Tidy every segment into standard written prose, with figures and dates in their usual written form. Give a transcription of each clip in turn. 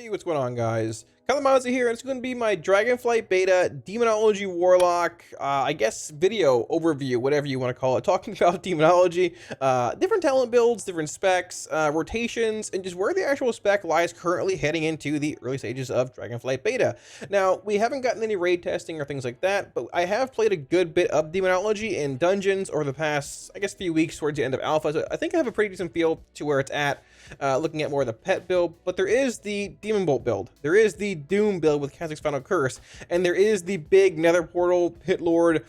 Hey, what's going on, guys? Kalamazi here, and it's going to be my Dragonflight beta Demonology Warlock, I guess, video overview, whatever you want to call it, talking about Demonology, different talent builds, different specs, rotations, and just where the actual spec lies currently heading into the early stages of Dragonflight beta. Now, we haven't gotten any raid testing or things like that, but I have played a good bit of Demonology in dungeons over the past, I guess, few weeks towards the end of alpha, so I think I have a pretty decent feel to where it's at. Looking at more of the pet build, but there is the Demonbolt build, there is the Doom build with Kha'Zix's Final Curse, and there is the big Nether Portal, Pit Lord,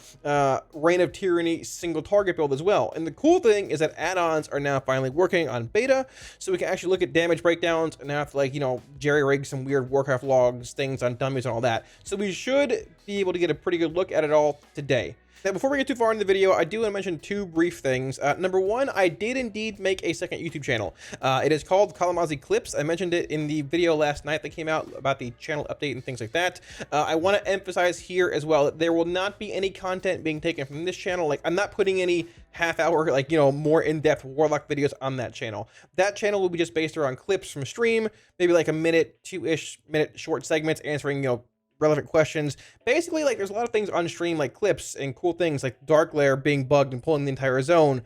Reign of Tyranny single target build as well. And the cool thing is that add-ons are now finally working on beta, so we can actually look at damage breakdowns and have to, like, you know, jerry-rig some weird Warcraft logs, things on dummies and all that. So we should be able to get a pretty good look at it all today. Now, before we get too far into the video, I do want to mention two brief things. Number one, I did indeed make a second YouTube channel. It is called Kalamazi Clips. I mentioned it in the video last night that came out about the channel update and things like that. I want to emphasize here as well that there will not be any content being taken from this channel. Like, I'm not putting any half-hour, like, you know, more in-depth Warlock videos on that channel. That channel will be just based around clips from stream, maybe like a minute, two-ish minute short segments answering, you know, relevant questions. Basically, like, there's a lot of things on stream, like clips and cool things like Dark Lair being bugged and pulling the entire zone,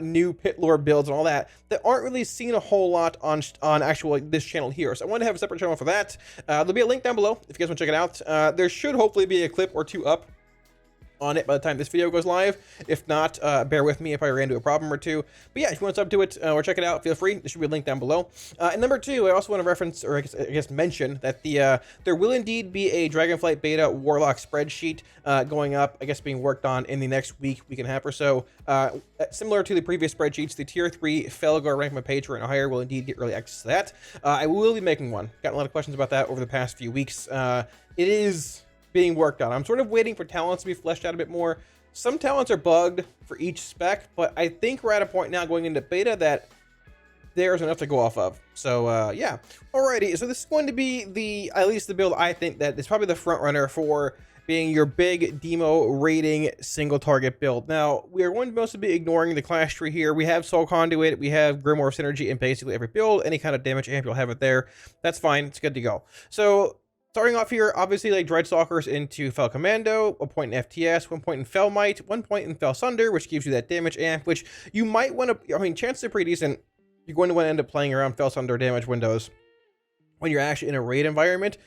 new Pit Lord builds and all that aren't really seen a whole lot on actual, like, this channel here. So I want to have a separate channel for that. There'll be a link down below if you guys want to check it out. There should hopefully be a clip or two up on it by the time this video goes live. If not, bear with me if I ran into a problem or two. But yeah, if you want to sub to it or check it out, feel free. There should be a link down below. And number two, I also want to reference, or I guess mention, that there will indeed be a Dragonflight beta Warlock spreadsheet going up, I guess being worked on in the next week and a half or so. Similar to the previous spreadsheets, the tier 3 Felgar rank my patron and higher will indeed get early access to that. I will be making one. Gotten a lot of questions about that over the past few weeks. It is being worked on. I'm sort of waiting for talents to be fleshed out a bit more. Some talents are bugged for each spec, but I think we're at a point now going into beta that there's enough to go off of. So yeah, alrighty. So this is going to be at least the build I think that is probably the front runner for being your big demo rating single target build. Now, we are going to mostly be ignoring the clash tree here. We have Soul Conduit, we have Grimoire Synergy in basically every build. Any kind of damage amp, you'll have it there. That's fine, it's good to go. So starting off here, obviously, like, Dreadstalkers into Fel Commando, 1 point in FTS, 1 point in Fel Might, 1 point in Fel Sunder, which gives you that damage amp, which you might want to, I mean, chances are pretty decent. You're going to want to end up playing around Fel Sunder damage windows when you're actually in a raid environment.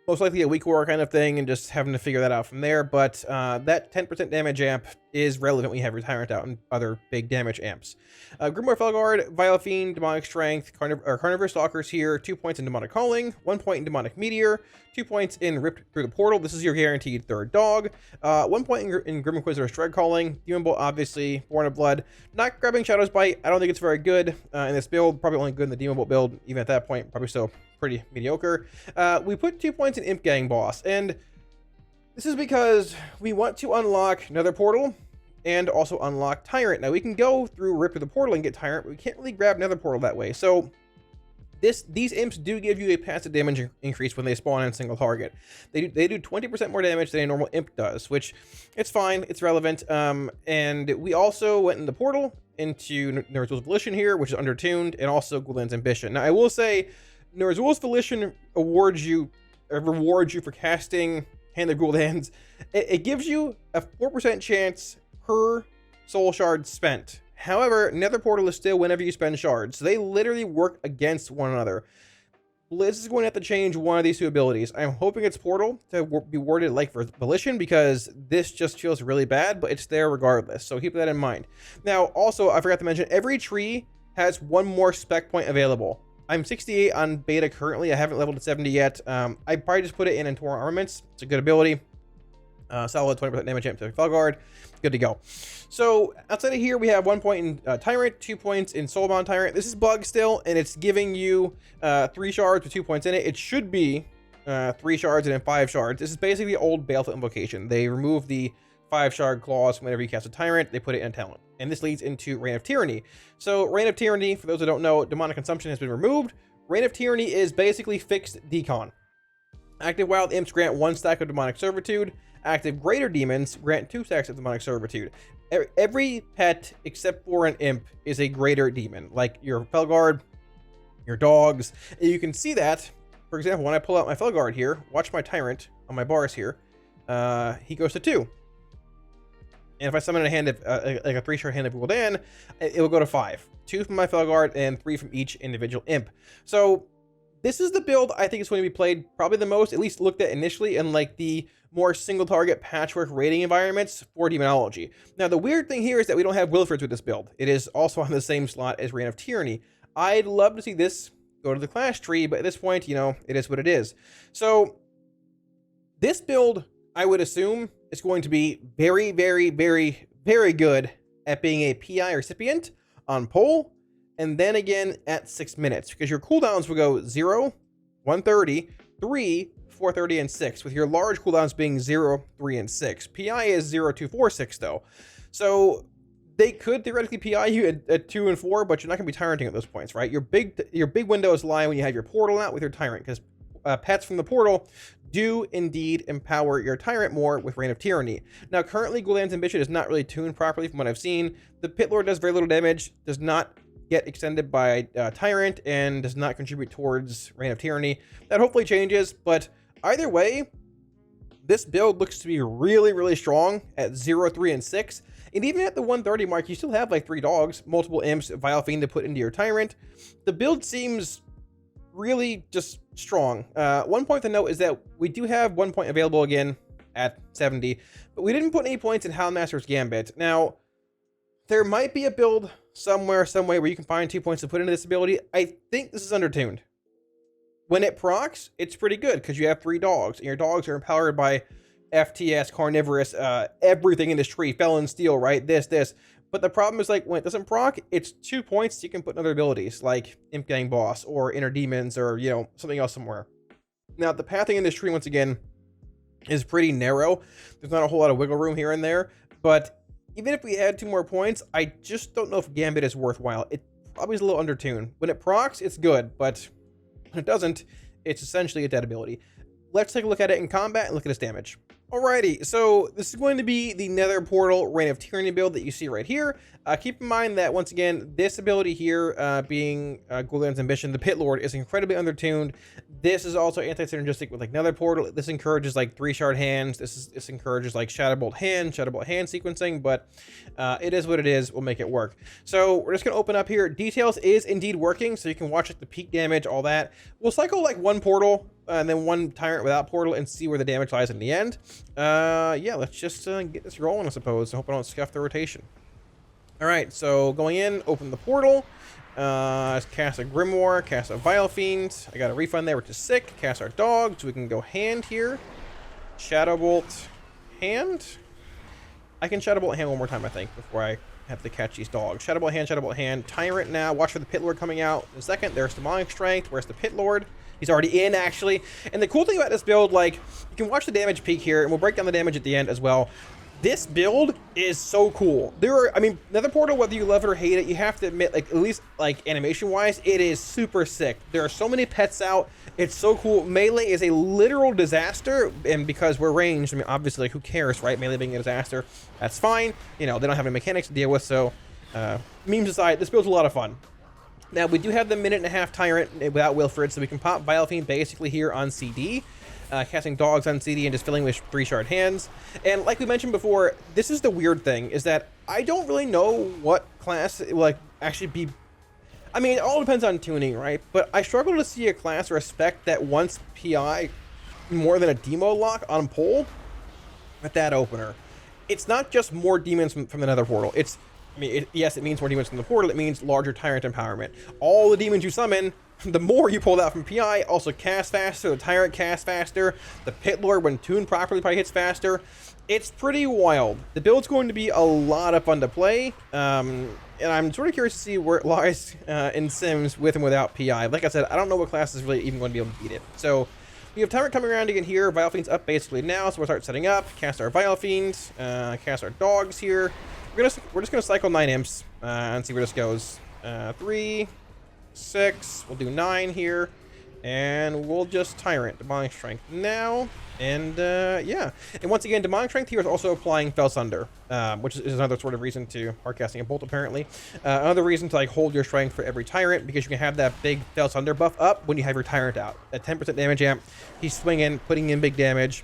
Most likely a weak war kind of thing, and just having to figure that out from there. But that 10% damage amp is relevant when you have your Tyrant out and other big damage amps. Grimoire Felguard, Vile Fiend, Demonic Strength, Carnivorous Stalkers here, 2 points in Demonic Calling, 1 point in Demonic Meteor, 2 points in Ripped Through the Portal. This is your guaranteed third dog. 1 point in Grim Inquisitor's Dread Calling. Demonbolt, obviously. Born of Blood. Not grabbing Shadow's Bite. I don't think it's very good in this build. Probably only good in the Demonbolt build. Even at that point, probably still pretty mediocre. We put 2 points in Imp Gang Boss, and this is because we want to unlock Nether Portal and also unlock Tyrant. Now, we can go through Rip Through the Portal and get Tyrant, but we can't really grab Nether Portal that way. So these imps do give you a passive damage increase when they spawn in a single target. They do 20% more damage than a normal imp does, which it's fine, it's relevant. And we also went in the portal into Nerzul's Volition here, which is undertuned, and also Gwylan's Ambition. Now, I will say, Nerzul's Volition rewards you for casting Hand of Gwylan's. It gives you a 4% chance per soul shard spent. However, Nether Portal is still whenever you spend shards, so they literally work against one another. Blizz is going to have to change one of these two abilities. I'm hoping it's Portal to be worded like for Volition, because this just feels really bad, but it's there regardless, so keep that in mind. Now, also, I forgot to mention, every tree has one more spec point available. I'm 68 on beta currently. I haven't leveled to 70 yet. I probably just put it in Torrent Armaments. It's a good ability. Solid 20% damage amp to Felguard. Good to go. So outside of here, we have 1 point in Tyrant, 2 points in Soulbound Tyrant. This is bugged still, and it's giving you 3 shards with 2 points in it. It should be 3 shards and then 5 shards. This is basically old Baleful Invocation. They remove the 5 shard clause whenever you cast a Tyrant. They put it in a talent, and this leads into Reign of Tyranny. So Reign of Tyranny, for those who don't know, demonic consumption has been removed. Reign of Tyranny is basically fixed decon. Active wild imps grant 1 stack of demonic servitude. Active greater demons grant 2 stacks of demonic servitude. Every pet except for an imp is a greater demon, like your Felguard, your dogs. And you can see that for example, when I pull out my Felguard here, watch my Tyrant on my bars here, he goes to 2. And if I summon a hand of, like a 3-shard hand of Gul'dan, it will go to 5. 2 from my Felguard and 3 from each individual imp. So this is the build I think is going to be played probably the most, at least looked at initially, in like the more single target patchwork raiding environments for Demonology. Now the weird thing here is that we don't have Wilfrids with this build. It is also on the same slot as Reign of Tyranny. I'd love to see this go to the class tree, but at this point, you know, it is what it is. So this build, I would assume, is going to be very, very, very, very good at being a PI recipient on pole, and then again at 6 minutes, because your cooldowns will go 0, 130, 3, 430, and 6, with your large cooldowns being 0, 3, and 6. PI is 0, 2, 4, 6 though. So they could theoretically PI you at 2 and 4, but you're not going to be tyranting at those points, right? Your big windows lie when you have your portal out with your tyrant, because pets from the portal do indeed empower your tyrant more with Reign of Tyranny. Now currently Gul'dan's Ambition is not really tuned properly from what I've seen. The Pit Lord does very little damage, does not get extended by Tyrant, and does not contribute towards Reign of Tyranny. That hopefully changes, but either way, this build looks to be really, really strong at 0, 3, and 6. And even at the 130 mark, you still have like 3 dogs, multiple imps, Vile Fiend to put into your Tyrant. The build seems really just strong. One point to note is that we do have 1 point available again at 70, but we didn't put any points in Houndmaster's Gambit. Now, there might be a build somewhere, some way where you can find 2 points to put into this ability. I think this is undertuned. When it procs, it's pretty good because you have 3 dogs, and your dogs are empowered by FTS, Carnivorous, everything in this tree, Felon Steel, right? This. But the problem is, like, when it doesn't proc, it's 2 points you can put in other abilities, like Imp Gang Boss, or Inner Demons, or, you know, something else somewhere. Now, the pathing in this tree, once again, is pretty narrow. There's not a whole lot of wiggle room here and there, but even if we had 2 more points, I just don't know if Gambit is worthwhile. It probably is a little undertuned. When it procs, it's good, but when it doesn't, it's essentially a dead ability. Let's take a look at it in combat and look at its damage. Alrighty, so this is going to be the Nether Portal Reign of Tyranny build that you see right here. Keep in mind that, once again, this ability here, being Gul'dan's Ambition, the Pit Lord, is incredibly undertuned. This is also anti-synergistic with like Nether Portal. This encourages like 3-shard hands. This encourages like Shadowbolt hand sequencing, but it is what it is. We'll make it work. So we're just going to open up here. Details is indeed working, so you can watch like the peak damage, all that. We'll cycle like 1 portal and then 1 tyrant without portal and see where the damage lies in the end. Yeah, let's just get this rolling, I suppose. I hope I don't scuff the rotation. All right, so going in, open the portal, cast a Grimoire, cast a Vile Fiend. I got a refund there, which is sick. Cast our dog, so we can go hand here. Shadowbolt hand. I can Shadowbolt hand 1 more time, I think, before I have to catch these dogs. Shadowbolt hand. Tyrant now. Watch for the Pit Lord coming out in a second. There's Demonic Strength. Where's the Pit Lord? He's already in, actually. And the cool thing about this build, like, you can watch the damage peak here, and we'll break down the damage at the end as well. This build is so cool. I mean, Nether Portal, whether you love it or hate it, you have to admit, like, at least, like, animation-wise, it is super sick. There are so many pets out. It's so cool. Melee is a literal disaster, and because we're ranged, I mean, obviously, like, who cares, right? Melee being a disaster, that's fine. You know, they don't have any mechanics to deal with, so, memes aside, this build's a lot of fun. Now, we do have the 1.5-minute Tyrant without Wilfrid, so we can pop Vile Fiend basically here on CD. Casting dogs on CD and just filling with 3-shard hands. And like we mentioned before, this is the weird thing, is that I don't really know what class it will, like, actually be. I mean, it all depends on tuning, right? But I struggle to see a class or a spec that wants PI more than a demo lock on pole at that opener. It's not just more demons from the Nether Portal. It's, I mean, yes, it means more demons from the portal. It means larger Tyrant empowerment. All the demons you summon, the more you pull out from PI, also cast faster. The Tyrant casts faster. The Pit Lord, when tuned properly, probably hits faster. It's pretty wild. The build's going to be a lot of fun to play. And I'm sort of curious to see where it lies in Sims with and without PI. Like I said, I don't know what class is really even going to be able to beat it. So we have Tyrant coming around again here. Vile Fiend's up basically now, so we'll start setting up. Cast our Vile Fiend. Cast our dogs here. We're just gonna cycle 9 imps and see where this goes. 3, 6. We'll do 9 here. And we'll just Tyrant, Demonic Strength now. And yeah. And once again, Demonic Strength here is also applying Fell Sunder, which is another sort of reason to hardcasting a Bolt, apparently. Another reason to like hold your strength for every Tyrant, because you can have that big Fell Sunder buff up when you have your Tyrant out. At 10% damage amp, he's swinging, putting in big damage.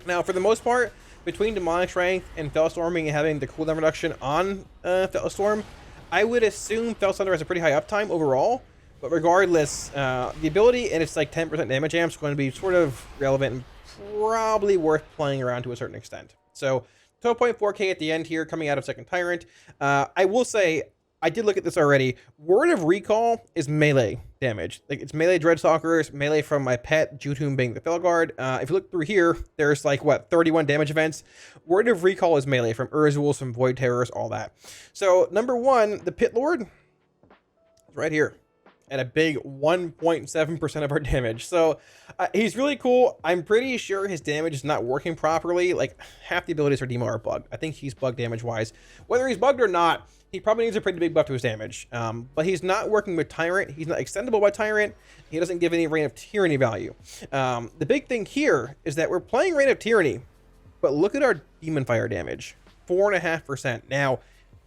Now, for the most part, between Demonic Strength and Fell Storming and having the cooldown reduction on Fell Storm, I would assume Fell Sunder has a pretty high uptime overall. But regardless, the ability and its like 10% damage amp is going to be sort of relevant and probably worth playing around to a certain extent. So 12.4k at the end here, coming out of second Tyrant. I will say, I did look at this already. Word of Recall is melee damage. Like, it's melee Dreadstalkers, melee from my pet, Jotun being the Felguard. If you look through here, there's like, what, 31 damage events. Word of Recall is melee from Urzuls, from Void Terrors, all that. So, number one, the Pit Lord, right here. At a big 1.7% of our damage. So he's really cool. I'm pretty sure his damage is not working properly. Like, half the abilities for Demo are bugged. I think he's bugged damage wise. Whether he's bugged or not, he probably needs a pretty big buff to his damage. But he's not working with Tyrant. He's not extendable by Tyrant. He doesn't give any Reign of Tyranny value. The big thing here is that we're playing Reign of Tyranny, but look at our Demon Fire damage, 4.5%. Now,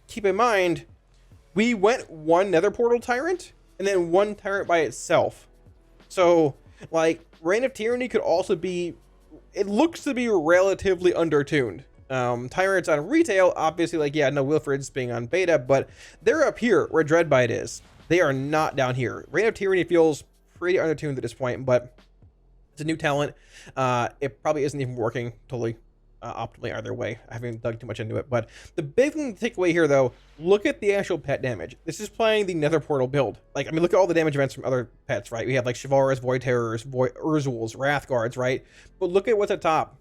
keep in mind, we went one Nether Portal Tyrant, and then one Tyrant by itself. So, like, Reign of Tyranny could also be, it looks to be relatively undertuned. Tyrants on retail, obviously, like, yeah, no, Wilfred's being on beta, but they're up here where Dreadbite is. They are not down here. Reign of Tyranny feels pretty undertuned at this point, but it's a new talent. It probably isn't even working totally optimally either way. I haven't dug too much into it, but the big thing to take away here, though, look at the actual pet damage. This is playing the Nether Portal build. Like, I mean, look at all the damage events from other pets, right? We have like Chivalrous, Void Terrors, Urzuls, Wrathguards, right? But look at what's at top.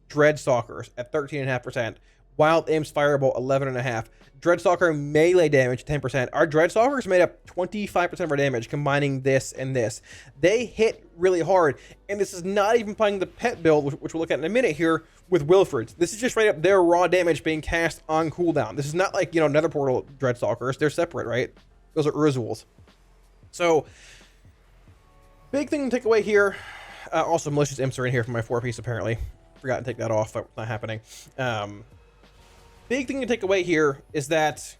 Dreadstalkers at 13.5%. Wild Imps Fireball 11.5%. Dreadstalker melee damage 10%. Our Dreadstalkers made up 25% of our damage, combining this and this. They hit really hard, and this is not even playing the pet build, which we'll look at in a minute here, with Wilfred's. This is just straight up their raw damage being cast on cooldown. This is not like, you know, Nether Portal Dreadstalkers. They're separate, right? Those are Urzuls. So, big thing to take away here. Also, Malicious Imps are in here for my 4-piece, apparently. Forgot to take that off. That's not happening. Big thing to take away here is that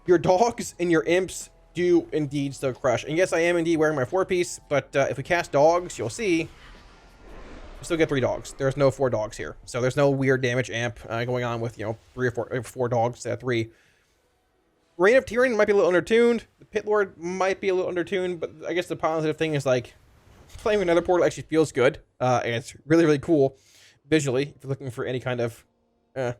your dogs and your imps do indeed still crush. And yes, I am indeed wearing my 4-piece, but if we cast dogs, you'll see we still get 3 dogs. There's no 4 dogs here. So there's no weird damage amp going on with, you know, 3 or 4 dogs instead of 3. Reign of Tyranny might be a little undertuned. The Pit Lord might be a little undertuned, but I guess the positive thing is, like, playing with Nether Portal actually feels good. And it's really, really cool visually if you're looking for any kind of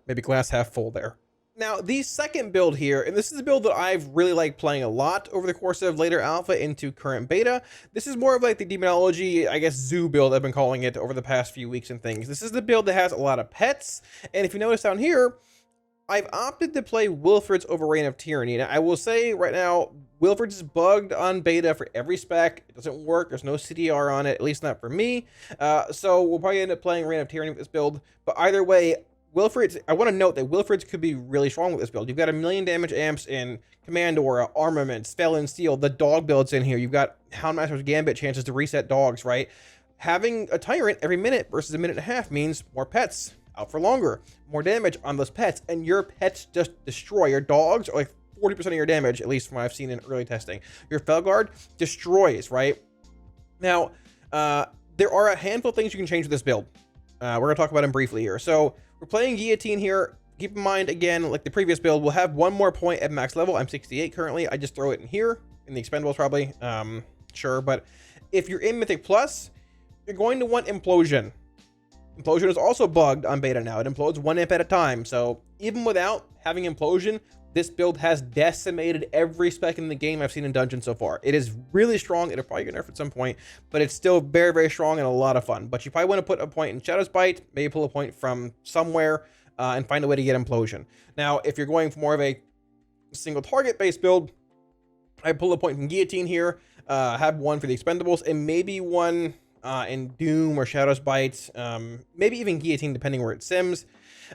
maybe glass half full there. Now, the second build here, and this is a build that I've really liked playing a lot over the course of later alpha into current beta. This is more of like the Demonology, I guess, zoo build I've been calling it over the past few weeks and things. This is the build that has a lot of pets, and if you notice down here, I've opted to play Wilfred's over Reign of Tyranny. Now, I will say right now, Wilfred's is bugged on beta for every spec. It doesn't work. There's no CDR on it, at least not for me. So we'll probably end up playing Reign of Tyranny with this build. But either way, Wilfred's, I want to note that Wilfred's could be really strong with this build. You've got 1 million damage amps in Command Aura, Armament, Spell and Steel. The dog builds in here. You've got Houndmaster's Gambit chances to reset dogs, right? Having a Tyrant every minute versus 1.5 minutes means more pets out for longer, more damage on those pets, and your pets just destroy. Your dogs are like 40% of your damage, at least from what I've seen in early testing. Your Felguard destroys, right? Now, there are a handful of things you can change with this build. We're going to talk about them briefly here. So, we're playing Guillotine here. Keep in mind, again, like the previous build, we'll have 1 more point at max level. I'm 68 currently. I just throw it in here, in the Expendables probably. Sure, but if you're in Mythic Plus, you're going to want Implosion. Implosion is also bugged on beta now. It implodes 1 imp at a time. So even without having Implosion, this build has decimated every spec in the game I've seen in Dungeon so far. It is really strong. It'll probably get nerfed at some point, but it's still very, very strong and a lot of fun. But you probably want to put a point in Shadow's Bite, maybe pull a point from somewhere, and find a way to get Implosion. Now, if you're going for more of a single target based build, I pull a point from Guillotine here, have 1 for the Expendables, and maybe 1 in Doom or Shadow's Bite, maybe even Guillotine, depending where it sims.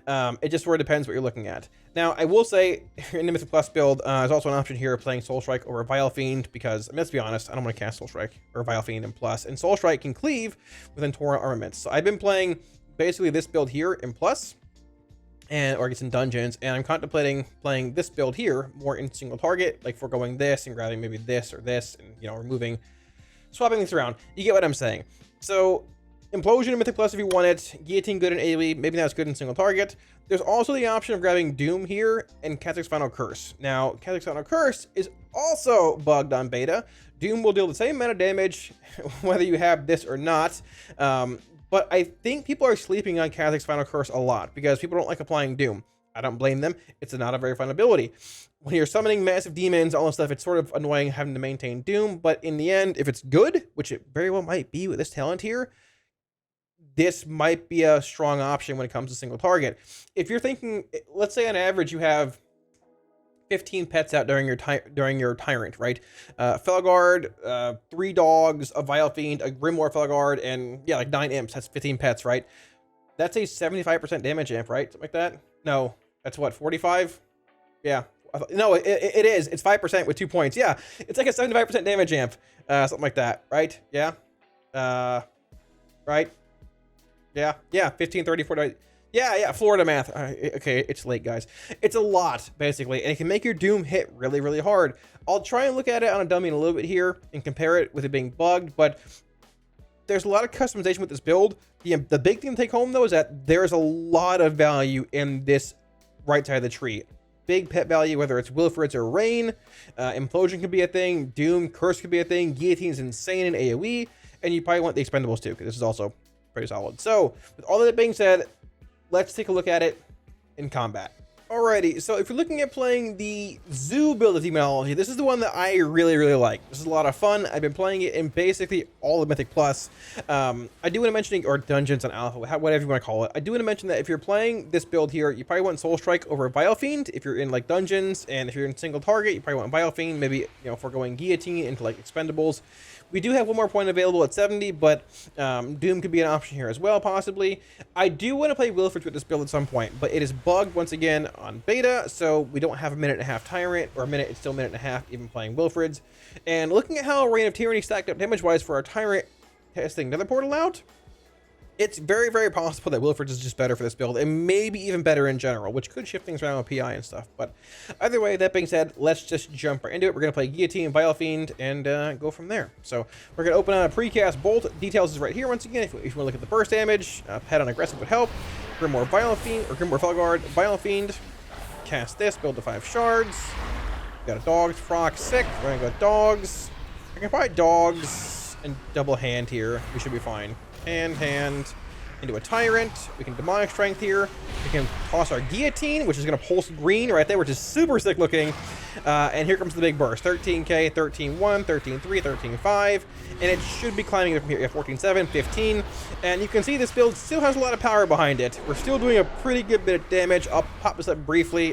It just sort of depends what you're looking at. Now, I will say, in the Mythic Plus build, there's also an option here of playing Soul Strike over Vile Fiend, because, let's be honest, I don't want to cast Soul Strike or Vile Fiend in Plus, and Soul Strike can cleave within Torrent armaments. So I've been playing basically this build here in Plus, or I guess in Dungeons, and I'm contemplating playing this build here more in single target, like foregoing this and grabbing maybe this or this, and, you know, removing, swapping things around. You get what I'm saying. So, Implosion in Mythic Plus if you want it, Guillotine good in AoE, maybe not as good in single target. There's also the option of grabbing Doom here and Kazac's Final Curse. Now, Kazac's Final Curse is also bugged on beta. Doom will deal the same amount of damage whether you have this or not. But I think people are sleeping on Kazac's Final Curse a lot because people don't like applying Doom. I don't blame them. It's not a very fun ability. When you're summoning massive demons, all this stuff, it's sort of annoying having to maintain Doom. But in the end, if it's good, which it very well might be with this talent here, this might be a strong option when it comes to single target. If you're thinking, let's say on average you have 15 pets out during your Tyrant, right? Felguard, 3 dogs, a Vile Fiend, a Grimoire Felguard, and yeah, like 9 imps. That's 15 pets, right? That's a 75% damage amp, right? Something like that? No, that's what, 45? Yeah. No, it is. It's 5% with 2 points. Yeah, it's like a 75% damage amp. Something like that, right? Yeah. Right? Yeah, 15, 30, 40. Yeah, Florida math. Okay, it's late, guys. It's a lot, basically, and it can make your Doom hit really, really hard. I'll try and look at it on a dummy in a little bit here and compare it with it being bugged, but there's a lot of customization with this build. The big thing to take home, though, is that there's a lot of value in this right side of the tree. Big pet value, whether it's Wilfred's or Rain. Implosion could be a thing. Doom, Curse could be a thing. Guillotine's insane in AoE, and you probably want the Expendables, too, because this is also pretty solid. So, with all that being said, let's take a look at it in combat. Alrighty, so if you're looking at playing the Zoo build of Demonology, this is the one that I really, really like. This is a lot of fun. I've been playing it in basically all of Mythic Plus. I do want to mention, or Dungeons on Alpha, whatever you want to call it. I do want to mention that if you're playing this build here, you probably want Soul Strike over Vile Fiend if you're in like Dungeons, and if you're in single target, you probably want Vile Fiend, maybe, you know, foregoing Guillotine into like Expendables. We do have one more point available at 70, but Doom could be an option here as well, possibly. I do want to play Wilfred with this build at some point, but it is bugged once again on beta, so we don't have a minute and a half Tyrant, or a minute, it's still a minute and a half even playing Wilfred's. And looking at how Reign of Tyranny stacked up damage-wise for our Tyrant testing Nether Portal out, it's very, very possible that Wilfred's is just better for this build, and maybe even better in general, which could shift things around with PI and stuff. But either way, that being said, let's just jump right into it. We're going to play Guillotine, Vile Fiend, and go from there. So we're going to open on a precast Bolt. Details is right here once again. If you want to look at the burst damage, pet on aggressive would help. Grimoire Vile Fiend, or Grimoire Felguard, Vile Fiend. Cast this, build to 5 shards. Got a dogs, Frock, sick. We're going to go dogs. I can probably dogs and double hand here. We should be fine. Hand into a Tyrant. We can Demonic Strength here. We can toss our Guillotine, which is going to pulse green right there, which is super sick looking. And here comes the big burst. 13k, 13.1, 13.3, 13.5. And it should be climbing up from here. Yeah, 14.7, 15. And you can see this build still has a lot of power behind it. We're still doing a pretty good bit of damage. I'll pop this up briefly.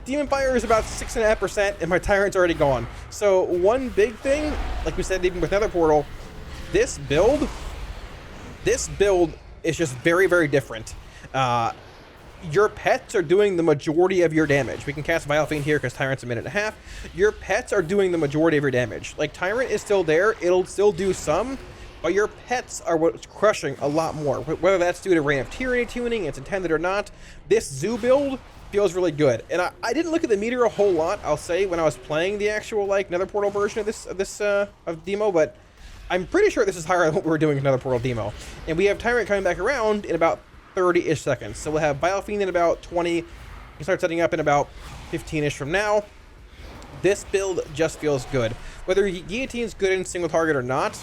Demon Fire is about 6.5%, and my Tyrant's already gone. So one big thing, like we said even with Nether Portal, this build is just very, very different. Your pets are doing the majority of your damage. We can cast Vile Fiend here because Tyrant's a minute and a half. Your pets are doing the majority of your damage. Like, Tyrant is still there. It'll still do some, but your pets are what's crushing a lot more. Whether that's due to Reign of Tyranny tuning, it's intended or not, this Zoo build feels really good. And I didn't look at the meter a whole lot, I'll say, when I was playing the actual, like, Nether Portal version of Demo, but I'm pretty sure this is higher than what we were doing with Nether Portal Demo. And we have Tyrant coming back around in about 30-ish seconds. So we'll have Vile Fiend in about 20. We can start setting up in about 15-ish from now. This build just feels good. Whether Guillotine's good in single target or not,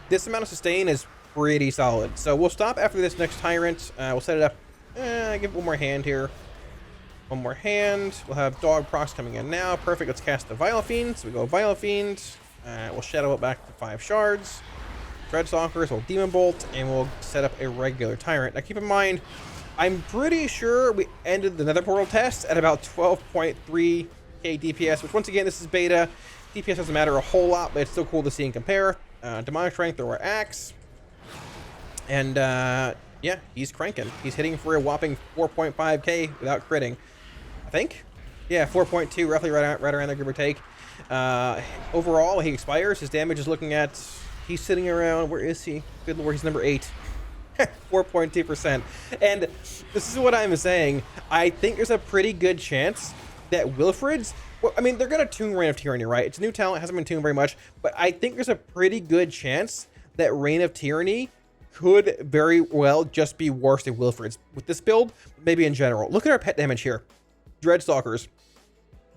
this amount of sustain is pretty solid. So we'll stop after this next Tyrant. We'll set it up. Give it one more hand here. One more hand. We'll have Dog Procs coming in now. Perfect. Let's cast the Vile Fiend. So we go Vile Fiend. We'll shadow it back to 5 shards. Dreadstalkers, we'll Demonbolt, and we'll set up a regular Tyrant. Now keep in mind, I'm pretty sure we ended the Nether Portal test at about 12.3k DPS, which once again, this is beta. DPS doesn't matter a whole lot, but it's still cool to see and compare. Demonic Strength or Axe. And Yeah, he's cranking. He's hitting for a whopping 4.5k without critting. I think. Yeah, 4.2, roughly right around there, give or take. Overall, when he expires, his damage is looking at... He's sitting around... Where is he? Good lord, he's number 8. 4.2%. And this is what I'm saying. I think there's a pretty good chance that Wilfred's... Well, I mean, they're going to tune Reign of Tyranny, right? It's a new talent, hasn't been tuned very much. But I think there's a pretty good chance that Reign of Tyranny could very well just be worse than Wilfred's. With this build, maybe in general. Look at our pet damage here. Dreadstalkers,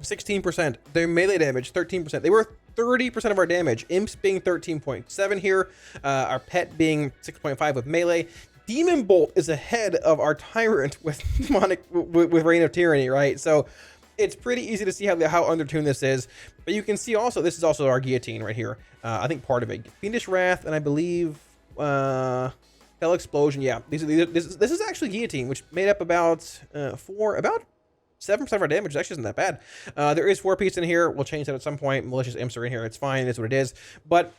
16%. Their melee damage, 13%. They were 30% of our damage. Imps being 13.7 here. Our pet being 6.5 with melee. Demonbolt is ahead of our Tyrant with demonic with Reign of Tyranny, right? So it's pretty easy to see how undertuned this is. But you can see also, this is also our guillotine right here. I think part of it. Fiendish Wrath, and I believe Fell Explosion. Yeah, this is actually guillotine, which made up about 7% of our damage. Actually isn't that bad. There is 4-piece in here. We'll change that at some point. Malicious Imps are in here. It's fine. It's what it is. But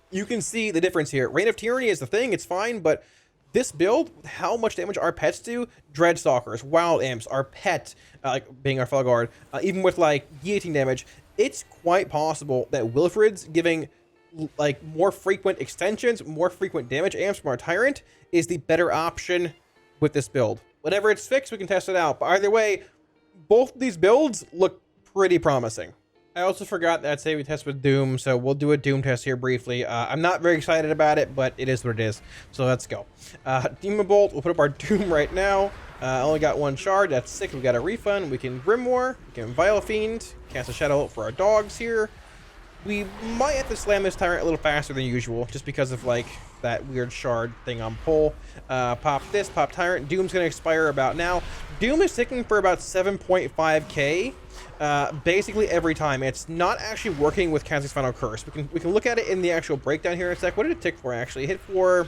you can see the difference here. Reign of Tyranny is the thing. It's fine. But this build, how much damage our pets do, Dreadstalkers, Wild Imps, our pet, like being our fellow guard, even with like guillotine damage, it's quite possible that Wilfred's giving like more frequent extensions, more frequent damage amps from our Tyrant is the better option with this build. Whenever it's fixed, we can test it out. But either way, both of these builds look pretty promising. I also forgot that say we test with Doom, so we'll do a Doom test here briefly. I'm not very excited about it, but it is what it is. So let's go. Demonbolt, we'll put up our Doom right now. Only got 1 shard, that's sick. We got a refund. We can Grimoire, we can Vile Fiend, cast a Shadow for our dogs here. We might have to slam this Tyrant a little faster than usual, just because of like that weird shard thing on pull. Pop this, pop Tyrant. Doom's gonna expire about now. Doom is ticking for about 7.5k. Basically every time. It's not actually working with Kazak's Final Curse. We can look at it in the actual breakdown here in a sec. What did it tick for actually? It hit for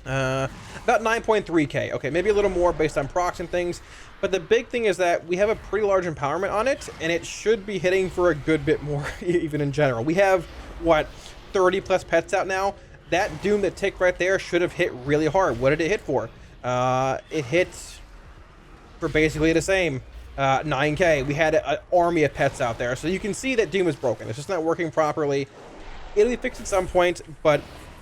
about 9.3k. Okay, maybe a little more based on procs and things. But the big thing is that we have a pretty large empowerment on it, and it should be hitting for a good bit more even in general. We have, what, 30 plus pets out now? That Doom that ticked right there should have hit really hard. What did it hit for? It hit for basically the same. 9k. We had an army of pets out there, so you can see that Doom is broken. It's just not working properly. It'll be fixed at some point, but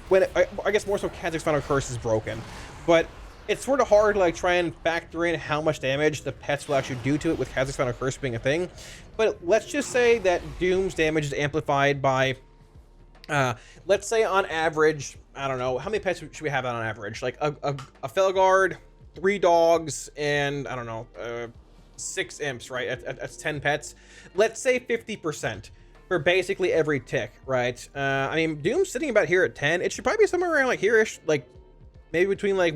when I guess more so Kazak's Final Curse is broken. But it's sort of hard to like try and factor in how much damage the pets will actually do to it with Kazak's Final Curse being a thing. But let's just say that Doom's damage is amplified by let's say on average, I don't know, how many pets should we have out on average? Like a fellow guard, 3 dogs, and I don't know, 6 imps, right? That's 10 pets. Let's say 50% for basically every tick, right? I mean, Doom's sitting about here at 10. It should probably be somewhere around like here-ish, like maybe between like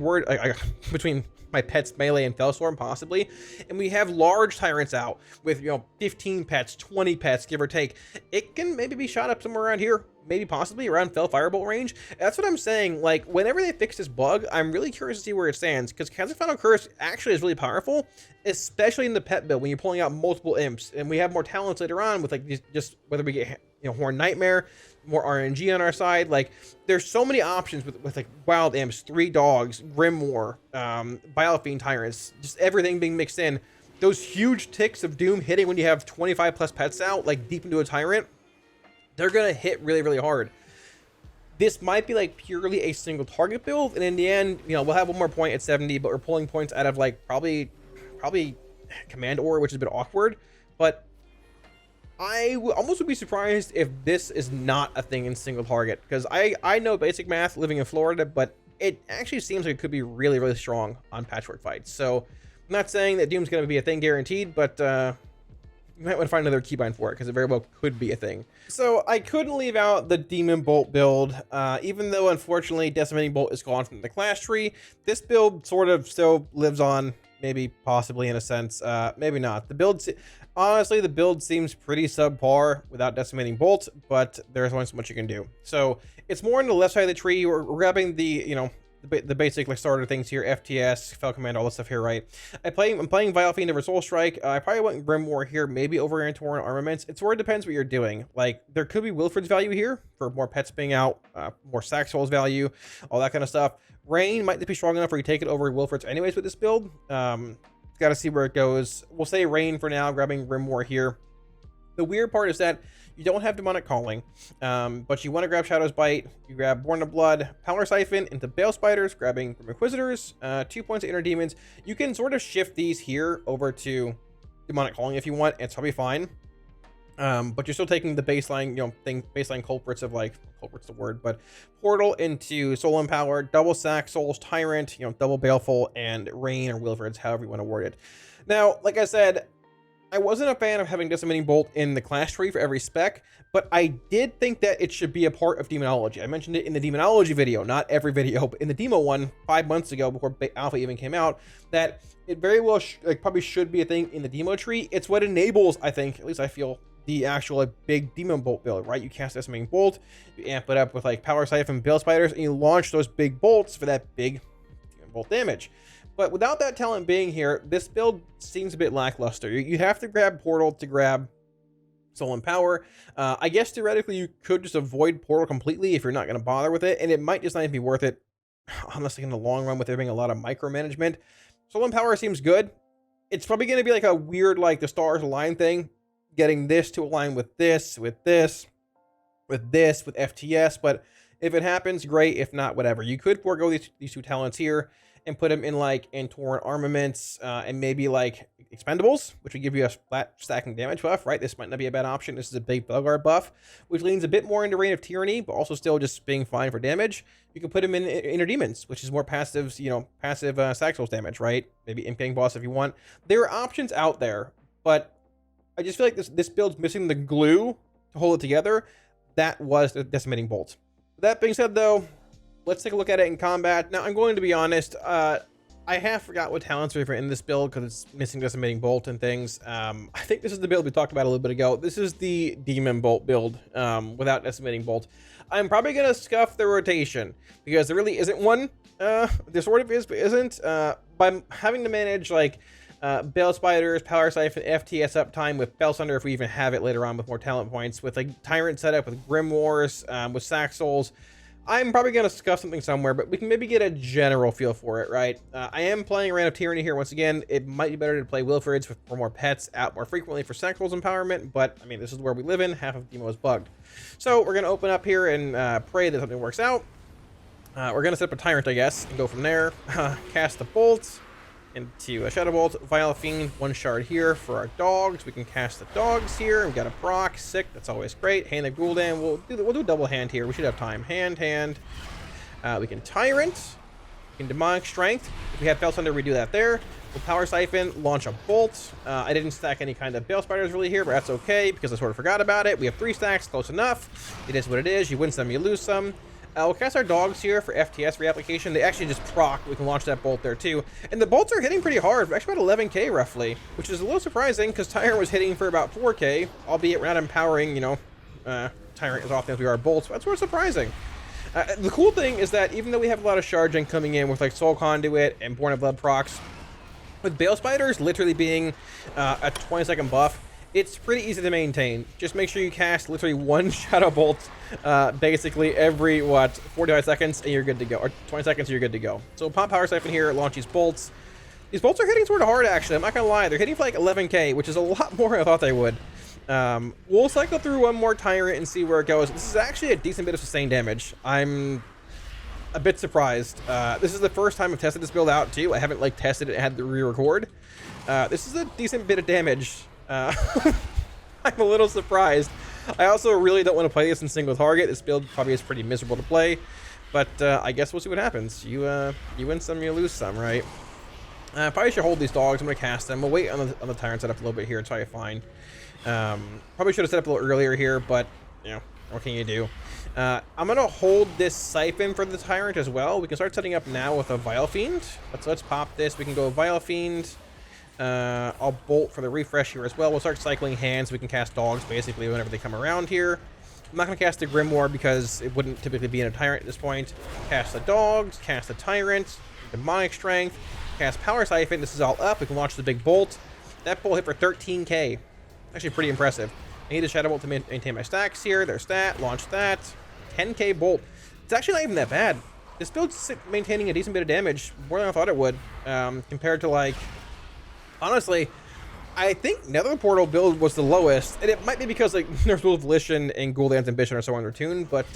between my pets melee and Fellstorm possibly. And we have large Tyrants out with, you know, 15 pets, 20 pets, give or take. It can maybe be shot up somewhere around here, maybe possibly around Fell Firebolt range. That's what I'm saying. Like, whenever they fix this bug, I'm really curious to see where it stands, because Kazak's Final Curse actually is really powerful, especially in the pet build when you're pulling out multiple imps. And we have more talents later on with like just whether we get, you know, Horn Nightmare, more RNG on our side. Like, there's so many options with like wild imps, 3 dogs, Grimoire, Biofiend Tyrants, just everything being mixed in. Those huge ticks of Doom hitting when you have 25 plus pets out, like deep into a Tyrant, they're gonna hit really, really hard. This might be like purely a single target build, and in the end, you know, we'll have 1 more point at 70, but we're pulling points out of like probably Command Ore, which is a bit awkward. But I almost would be surprised if this is not a thing in single target, because I know basic math living in Florida, but it actually seems like it could be really, really strong on patchwork fights. So I'm not saying that Doom's going to be a thing guaranteed, but you might want to find another keybind for it, because it very well could be a thing. So I couldn't leave out the Demonbolt build, even though unfortunately Decimating Bolt is gone from the class tree. This build sort of still lives on, maybe possibly in a sense, maybe not. The build, honestly, the build seems pretty subpar without Decimating Bolt, but there's only so much you can do. So it's more on the left side of the tree. We're grabbing the, you know, the basic like starter things here, FTS, Fel Command, all this stuff here, right? I'm playing Vile Fiend over Soul Strike. I probably went Grimoire here, maybe over Antoran Armaments. It sort of depends what you're doing. Like, there could be Wilfred's value here for more pets being out, more Sack Souls value, all that kind of stuff. Rain might be strong enough where you take it over Wilfred's anyways with this build. Got to see where it goes. We'll say Rain for now, grabbing Grimoire here. The weird part is that you don't have Demonic Calling, but you want to grab Shadow's Bite. You grab Born of Blood, Power Siphon into Bale Spiders, grabbing from Inquisitors, 2 points of Inner Demons. You can sort of shift these here over to Demonic Calling if you want. It's probably fine. But you're still taking the baseline, baseline culprits of like, culprits the word, but Portal into Soul Empower, double Sack Souls, Tyrant, double Baleful, and Rain or Wilfred's, however you want to word it. Now, like I said, I wasn't a fan of having Decimating Bolt in the class tree for every spec, but I did think that it should be a part of Demonology. I mentioned it in the Demonology video, not every video, but in the Demo one 5 months ago before Alpha even came out, that it very well probably should be a thing in the Demo tree. It's what enables, I think, at least I feel, the actual big Demonbolt build, right? You cast Decimating Bolt, you amp it up with like Power Siphon, Bale Spiders, and you launch those big bolts for that big Demonbolt damage. But without that talent being here, this build seems a bit lackluster. You have to grab Portal to grab Soul and Power. I guess theoretically you could just avoid Portal completely if you're not going to bother with it, and it might just not even be worth it, honestly, in the long run with there being a lot of micromanagement. Soul and Power seems good. It's probably going to be like a weird, like the stars align thing, getting this to align with this, with this, with this, with FTS, but if it happens, great. If not, whatever. You could forego these 2 talents here and put them in like Antoran Armaments and maybe like Expendables, which would give you a flat stacking damage buff, right? This might not be a bad option. This is a big Belguard buff, which leans a bit more into Reign of Tyranny, but also still just being fine for damage. You can put him in Inner Demons, which is more passive, passive Sack Souls damage, right? Maybe Imp Gang Boss if you want. There are options out there, but I just feel like this build's missing the glue to hold it together. That was the Decimating Bolt. That being said, though, let's take a look at it in combat. Now, I'm going to be honest. I have forgot what talents are in this build because it's missing Decimating Bolt and things. I think this is the build we talked about a little bit ago. This is the Demonbolt build without Decimating Bolt. I'm probably going to scuff the rotation because there really isn't one. There sort of is, but isn't. By having to manage like Bale Spiders, Power Siphon, FTS uptime with Bell Thunder if we even have it later on with more talent points, with like Tyrant setup, with Grimoires, with Sack Souls. I'm probably going to scuff something somewhere, but we can maybe get a general feel for it, right? I am playing Reign of Tyranny here once again. It might be better to play Wilfred's for more pets out more frequently for Sack Souls empowerment, but I mean, this is where we live in. Half of Demo is bugged. So we're going to open up here and pray that something works out. We're going to set up a Tyrant, I guess, and go from there. Cast the Bolt into a Shadow Bolt, Vile Fiend, 1 shard here for our dogs. We can cast the dogs here. We've got a proc, sick, that's always great. Hand of Gul'dan, we'll do a double hand here. We should have time. Hand. We can Tyrant, we can Demonic Strength. If we have Bell Thunder, we do that there. We'll Power Siphon, launch a Bolt. I didn't stack any kind of Bale Spiders really here, but that's okay because I sort of forgot about it. We have 3 stacks, close enough. It is what it is. You win some, you lose some. We'll cast our dogs here for FTS reapplication. They actually just proc. We can launch that bolt there too. And the bolts are hitting pretty hard. Actually about 11k roughly, which is a little surprising because Tyrant was hitting for about 4k, albeit we're not empowering, Tyrant as often as we are bolts. But that's sort of surprising. The cool thing is that even though we have a lot of charging coming in with like Soul Conduit and Born of Blood procs, with Bale Spiders literally being a 20-second buff, it's pretty easy to maintain. Just make sure you cast literally 1 Shadow Bolt basically every, 45 seconds and you're good to go. Or 20 seconds and you're good to go. So pop Power Siphon here, launch these bolts. These bolts are hitting sort of hard actually, I'm not gonna lie. They're hitting for like 11k, which is a lot more than I thought they would. We'll cycle through 1 more Tyrant and see where it goes. This is actually a decent bit of sustained damage. I'm a bit surprised. This is the first time I've tested this build out too. I haven't like tested it and had to re-record. This is a decent bit of damage. I'm a little surprised. I also really don't want to play this in single target. This build probably is pretty miserable to play, but I guess we'll see what happens. You win some, you lose some, right? Probably should hold these dogs. I'm gonna cast them. We'll wait on the Tyrant setup a little bit here and try to find. Probably should have set up a little earlier here, but what can you do? I'm gonna hold this Siphon for the Tyrant as well. We can start setting up now with a Vile Fiend. Let's pop this. We can go Vile Fiend. I'll Bolt for the refresh here as well. We'll start cycling hands. We can cast dogs basically whenever they come around here. I'm not going to cast the Grimoire because it wouldn't typically be in a Tyrant at this point. Cast the Dogs, cast the Tyrant, Demonic Strength, cast Power Siphon. This is all up. We can launch the big bolt. That bolt hit for 13k. Actually pretty impressive. I need a Shadow Bolt to maintain my stacks here. There's that. Launch that. 10k bolt. It's actually not even that bad. This build's maintaining a decent bit of damage, more than I thought it would, compared to, like, honestly, I think Nether Portal build was the lowest, and it might be because, like, Nerf's Will of Volition and Gul'dan's Ambition are so undertuned, but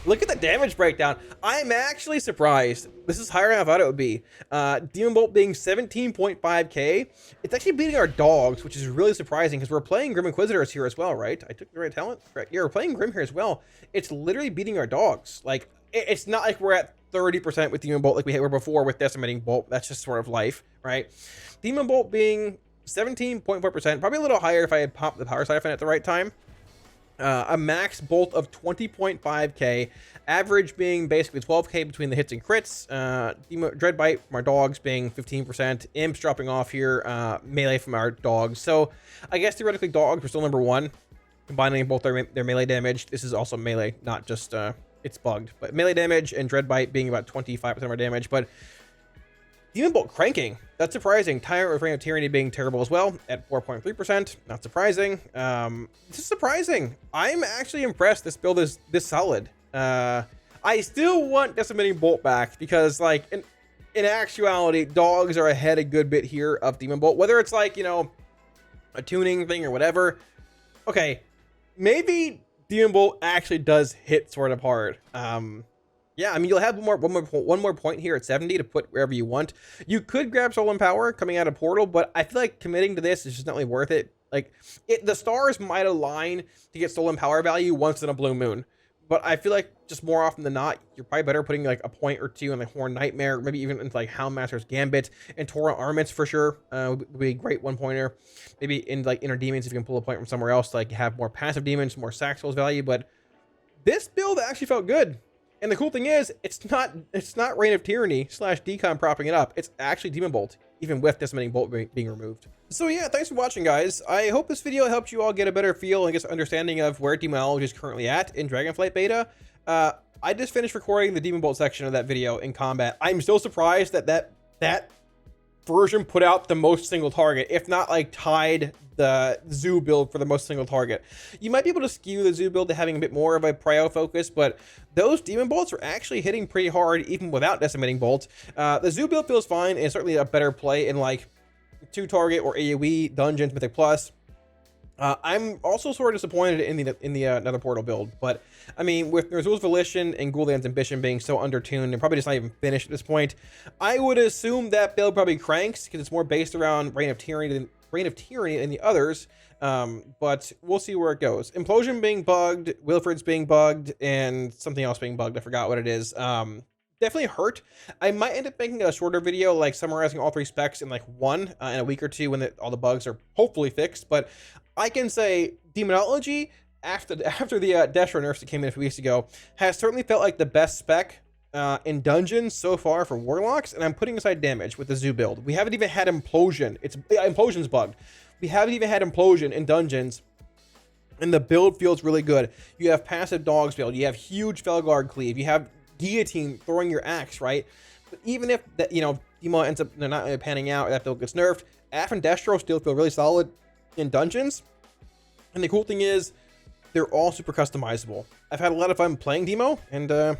look at the damage breakdown. I'm actually surprised. This is higher than I thought it would be. Demonbolt being 17.5k. It's actually beating our dogs, which is really surprising because we're playing Grim Inquisitors here as well, right? I took the right talent? Right. Yeah, we're playing Grim here as well. It's literally beating our dogs. Like, it's not like we're at 30% with Demonbolt like we were before with Decimating Bolt. That's just sort of life, right? Demonbolt being 17.4%, probably a little higher if I had popped the Power Siphon at the right time. A max bolt of 20.5k, average being basically 12k between the hits and crits. Dreadbite from our dogs being 15%, imps dropping off here, melee from our dogs. So I guess theoretically dogs were still number one, combining both their melee damage. This is also melee, not just it's bugged, but melee damage and Dreadbite being about 25% of our damage. But Demonbolt cranking, that's surprising. Tyrant with Reign of Tyranny being terrible as well at 4.3%, not surprising. This is surprising. I'm actually impressed this build is this solid. I still want Decimating Bolt back because, like, in actuality, dogs are ahead a good bit here of Demonbolt, whether it's like, you know, a tuning thing or whatever. Okay, maybe Demonbolt actually does hit sort of hard. Yeah, I mean, you'll have one more point here at 70 to put wherever you want. You could grab Soul and Power coming out of Portal, but I feel like committing to this is just not really worth it. Like, the stars might align to get Soul and Power value once in a blue moon, but I feel like just more often than not, you're probably better putting like a point or two in like Horn Nightmare, maybe even into like Houndmaster's Gambit and Torah Armaments for sure. Would be a great one pointer. Maybe in like Inner Demons if you can pull a point from somewhere else, to, like, have more passive demons, more sack souls value. But this build actually felt good. And the cool thing is, it's not Reign of Tyranny / Decon propping it up. It's actually Demonbolt, even with Decimating Bolt being removed. So yeah, thanks for watching, guys. I hope this video helped you all get a better feel and get an understanding of where Demonology is currently at in Dragonflight beta. I just finished recording the Demonbolt section of that video in combat. I'm still surprised that version put out the most single target, if not like tied the Zoo build for the most single target. You might be able to skew the Zoo build to having a bit more of a prio focus, but those Demon Bolts are actually hitting pretty hard even without Decimating Bolt. The Zoo build feels fine and certainly a better play in like 2-target or AoE dungeons, Mythic Plus. I'm also sort of disappointed in the Nether Portal build, but I mean, with Ner'zhul's Volition and Gul'dan's Ambition being so undertuned and probably just not even finished at this point, I would assume that build probably cranks because it's more based around Reign of Tyranny than the others. But we'll see where it goes. Implosion being bugged, Wilfred's being bugged, and something else being bugged. I forgot what it is. Definitely hurt. I might end up making a shorter video, like summarizing all 3 specs in like in a week or two when all the bugs are hopefully fixed. But I can say Demonology, after the Destro nerfs that came in a few weeks ago, has certainly felt like the best spec in dungeons so far for Warlocks, and I'm putting aside damage with the Zoo build. We haven't even had Implosion. Implosion's bugged. We haven't even had Implosion in dungeons, and the build feels really good. You have passive Dogs build. You have huge Felguard cleave. You have Guillotine throwing your axe, right? But even if that, you know, Demo ends up not panning out, or that build gets nerfed, Af and Destro still feel really solid in dungeons. And the cool thing is, they're all super customizable. I've had a lot of fun playing Demo, and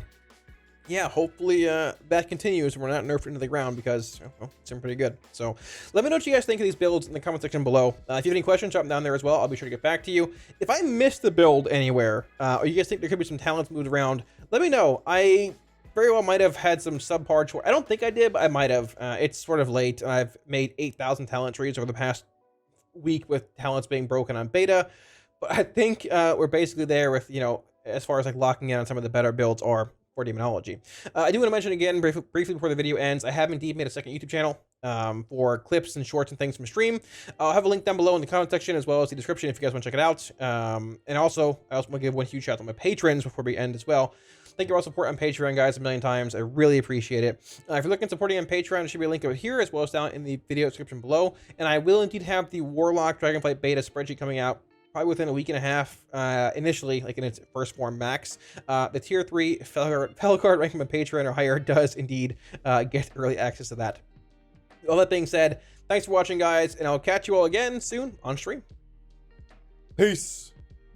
yeah, hopefully that continues and we're not nerfed into the ground because, well, it's been pretty good. So let me know what you guys think of these builds in the comment section below. If you have any questions, drop them down there as well. I'll be sure to get back to you. If I missed the build anywhere, or you guys think there could be some talents moved around, let me know. I very well might have had some subpar choice. I don't think I did, but I might have. It's sort of late. I've made 8,000 talent trees over the past week with talents being broken on beta. But I think we're basically there with, you know, as far as like locking in on some of the better builds are for Demonology. I do want to mention again, briefly before the video ends, I have indeed made a second YouTube channel for clips and shorts and things from stream. I'll have a link down below in the comment section as well as the description if you guys want to check it out. And also, I also want to give one huge shout out to my patrons before we end as well. Thank you for all support on Patreon, guys, a million times. I really appreciate it. If you're looking at supporting on Patreon, there should be a link over here as well as down in the video description below. And I will indeed have the Warlock Dragonflight beta spreadsheet coming out probably within a week and a half, initially, like in its first form max. The tier 3 fellow card ranking on Patreon or higher does indeed get early access to that. All that being said, thanks for watching, guys, and I'll catch you all again soon on stream. Peace.